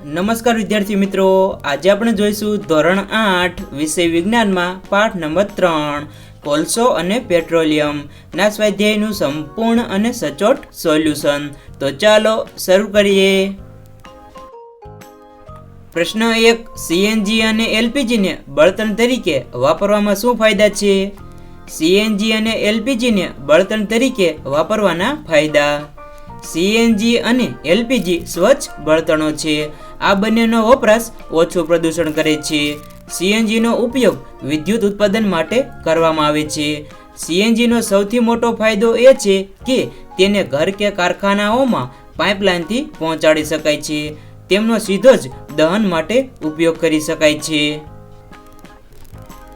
નમસ્કાર વિદ્યાર્થી મિત્રો, આજે આપણે જોઈશું ધોરણ 8 વિષય વિજ્ઞાનમાં પાઠ નંબર 3 કોલસો અને પેટ્રોલિયમ ના સ્વાધ્યાયનું સંપૂર્ણ અને સચોટ સોલ્યુશન. તો ચાલો શરૂ કરીએ. પ્રશ્ન 1. સીએનજી અને એલપીજીને બળતણ તરીકે વાપરવામાં શું ફાયદા છે? સીએનજી અને એલપીજીને બળતણ તરીકે વાપરવાના ફાયદા. સીએનજી અને એલપીજી સ્વચ્છ બળતણો છે. આ બંનેનો વપરાશ ઓછું પ્રદૂષણ કરે છે. સીએનજીનો ઉપયોગ વિદ્યુત ઉત્પાદન માટે કરવામાં આવે છે. સીએનજીનો સૌથી મોટો ફાયદો એ છે કે તેને ઘર કે કારખાનાઓમાં પાઇપલાઇનથી પહોંચાડી શકાય છે. તેમનો સીધો જ દહન માટે ઉપયોગ કરી શકાય છે.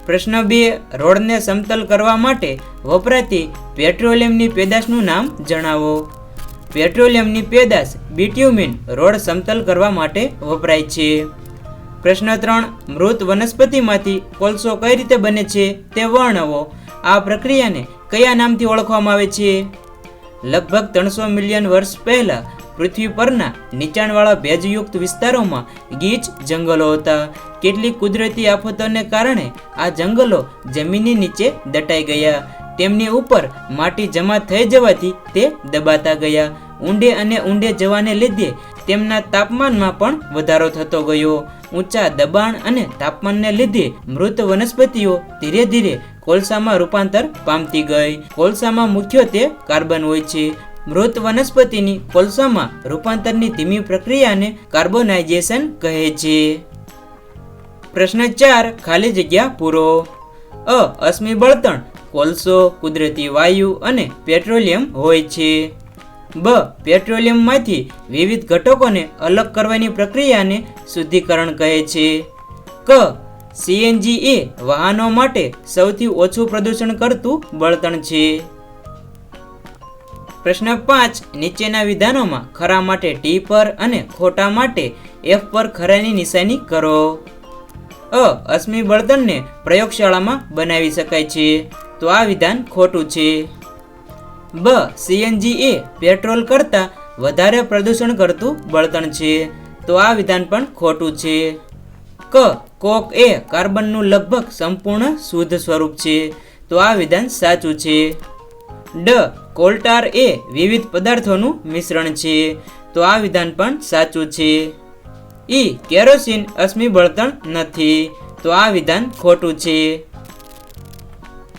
પ્રશ્ન 2. રોડને સમતલ કરવા માટે વપરાતી પેટ્રોલિયમની પેદાશનું નામ જણાવો. પેટ્રોલિયમની પેદાશ બિટ્યુમિન રોડ સમતલ કરવા માટે વપરાય છે. પ્રશ્ન 3. મૃત વનસ્પતિમાંથી કોલસો કઈ રીતે બને છે તે વર્ણવો. આ પ્રક્રિયાને કયા નામથી ઓળખવામાં આવે છે? લગભગ 300 મિલિયન વર્ષ પહેલા પૃથ્વી પરના નીચાણવાળા ભેજયુક્ત વિસ્તારોમાં ગીચ જંગલો હતા. કેટલીક કુદરતી આફતોને કારણે આ જંગલો જમીનની નીચે દટાઈ ગયા. તેમની ઉપર માટી જમા થઈ જવાથી તે દબાતા ગયા. ઊંડે જવાને લીધે તેમના તાપમાનમાં પણ વધારો થતો ગયો. ઊંચા દબાણ અને તાપમાનને લીધે મૃત વનસ્પતિઓ ધીરે ધીરે કોલસામાં રૂપાંતર પામતી ગઈ. કોલસામાં મુખ્યત્વે કાર્બન હોય છે. મૃત વનસ્પતિની કોલસામાં રૂપાંતરની ધીમી પ્રક્રિયાને કાર્બોનાઇઝેશન કહે છે. પ્રશ્ન 4. ખાલી જગ્યા પૂરો. અશ્મિ બળતણ કોલસો, કુદરતી વાયુ અને પેટ્રોલિયમ હોય છે. પેટ્રોલિયમમાંથી વિવિધ ઘટકોને અલગ કરવાની પ્રક્રિયાને શુદ્ધિકરણ કહે છે. સીએનજી એ વાહનો માટે સૌથી ઓછું પ્રદૂષણ કરતું બળતણ છે. પ્રશ્ન 5. નીચેના વિધાનોમાં ખરા માટે ટી પર અને ખોટા માટે એફ પર ખરાની નિશાની કરો. અશ્મિ બળતણને પ્રયોગશાળામાં બનાવી શકાય છે, તો આ વિધાન ખોટું છે. સીએનજી એ પેટ્રોલ કરતાં વધારે પ્રદૂષણ કરતું બળતણ છે, તો આ વિધાન પણ ખોટું છે. કોક એ કાર્બનનું લગભગ સંપૂર્ણ શુદ્ધ સ્વરૂપ છે, તો આ વિધાન સાચું છે. કોલટાર એ વિવિધ પદાર્થોનું મિશ્રણ છે, તો આ વિધાન પણ સાચું છે. કેરોસીન અશ્મિ બળતણ નથી, તો આ વિધાન ખોટું છે.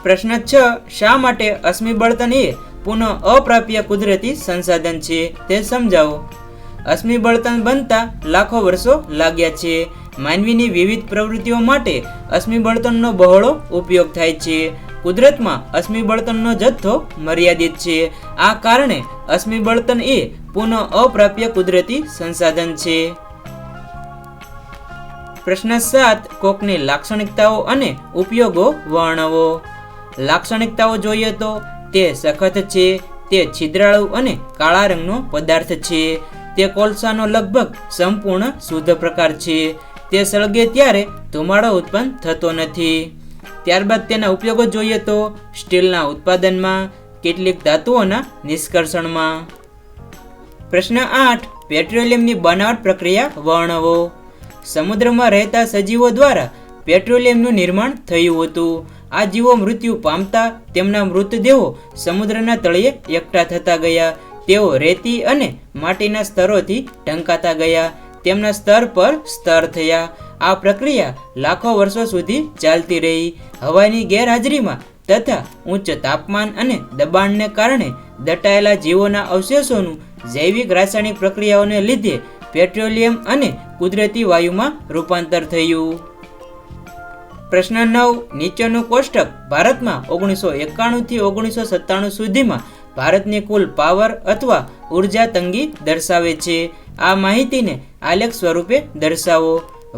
પ્રશ્ન 6. શા માટે અશ્મિ બળતણ એ પુનઃ અપ્રાપ્ય કુદરતી સંસાધન છે તે સમજાવો. અશ્મિ બળતણ બનતા લાખો વર્ષો લાગ્યા છે. માનવીની વિવિધ પ્રવૃત્તિઓ માટે અશ્મિ બળતણનો બહોળો ઉપયોગ થાય છે. કુદરતમાં અશ્મિ બળતણનો જથ્થો મર્યાદિત છે. આ કારણે અશ્મિ બળતણ એ પુનઃ અપ્રાપ્ય કુદરતી સંસાધન છે. પ્રશ્ન 7. કોકની લાક્ષણિકતાઓ અને ઉપયોગો વર્ણવો. લાક્ષણિકતાઓ જોઈએ તો તે સખત છે, તે છિદ્રાળુ અને કાળા રંગનો પદાર્થ છે, તે કોલસાનો લગભગ સંપૂર્ણ શુદ્ધ પ્રકાર છે, તે સળગે ત્યારે ધુમાડો ઉત્પન્ન થતો નથી. ત્યારબાદ તેના ઉપયોગો જોઈએ તો સ્ટીલના ઉત્પાદનમાં, કેટલીક ધાતુઓના નિષ્કર્ષણમાં. પ્રશ્ન 8. પેટ્રોલિયમની બનાવટ પ્રક્રિયા વર્ણવો. સમુદ્રમાં રહેતા સજીવો દ્વારા પેટ્રોલિયમનું નિર્માણ થયું હતું. આ જીવો મૃત્યુ પામતા તેમના મૃતદેહો સમુદ્રના તળિયે એકઠા થતા ગયા. તેઓ રેતી અને માટીના સ્તરોથી ઢંકાતા ગયા. તેમના સ્તર પર સ્તર થયા. આ પ્રક્રિયા લાખો વર્ષો સુધી ચાલતી રહી. હવાની ગેરહાજરીમાં તથા ઉચ્ચ તાપમાન અને દબાણને કારણે દટાયેલા જીવોના અવશેષોનું જૈવિક રાસાયણિક પ્રક્રિયાઓને લીધે પેટ્રોલિયમ અને કુદરતી વાયુમાં રૂપાંતર થયું. પ્રશ્ન 9. નીચેનું કોષ્ટક ભારતમાં 1991 થી 1997 સુધીમાં ભારતની કુલ પાવર અથવા ઉર્જા તંગી દર્શાવે છે. આ માહિતીને આલેખ સ્વરૂપે દર્શાવો.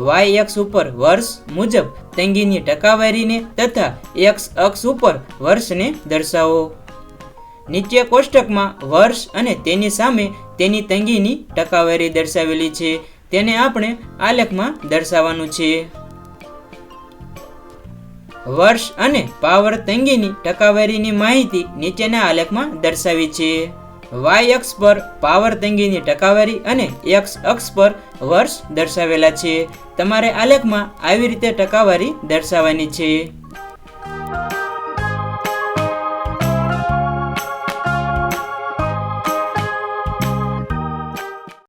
વાય અક્ષ ઉપર વર્ષ મુજબ તંગીની ટકાવારીને તથા એક્સ અક્ષ ઉપર વર્ષને દર્શાવો. નીચે કોષ્ટકમાં વર્ષ અને તેની સામે તેની તંગીની ટકાવારી દર્શાવેલી છે, તેને આપણે આલેખમાં દર્શાવવાનું છે. વર્ષ અને પાવર તંગીની ટકાવારીની માહિતી નીચેના આલેખમાં દર્શાવી છે. વાય અક્ષ પર પાવર તંગીની ટકાવારી અને એક્સ અક્ષ પર વર્ષ દર્શાવેલા છે. તમારે આલેખમાં આવી રીતે ટકાવારી દર્શાવવાની છે.